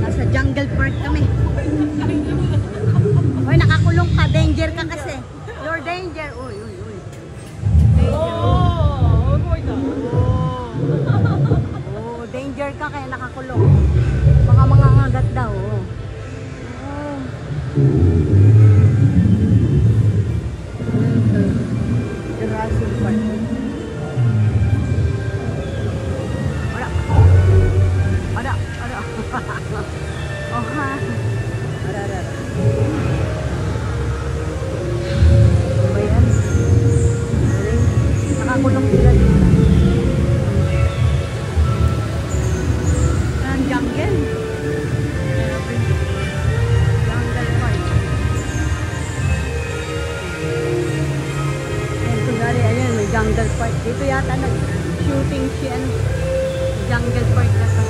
Nasa jungle park kami. Uy, nakakulong ka. Danger ka kasi. You're danger. Uy, uy, uy. Danger ka kaya nakakulong. Mga ngagat daw. Jurassic Park. Ada. Oh ha. Ada. Ayan. Nakakulong sila dito. Jungle. Jungle Park. Ayan, kunwari, ayan, may Jungle Park. Dito yata nag-shooting siya. Jungle Park na to.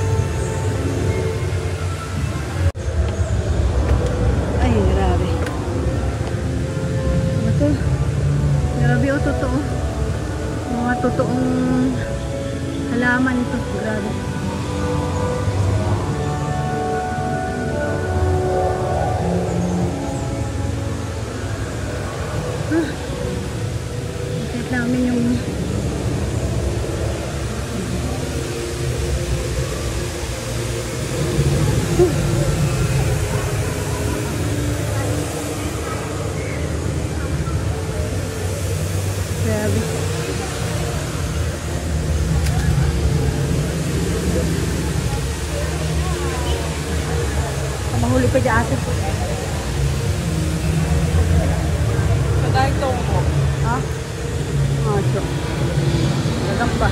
Ay, grabe. Ito. Grabe o, totoo. Mga totoong halaman ito. Grabe. Bakit namin yung grabe. Mahuli pa dyan ate. Kagaya ito mo. Ha? Ah, so. Gagamba.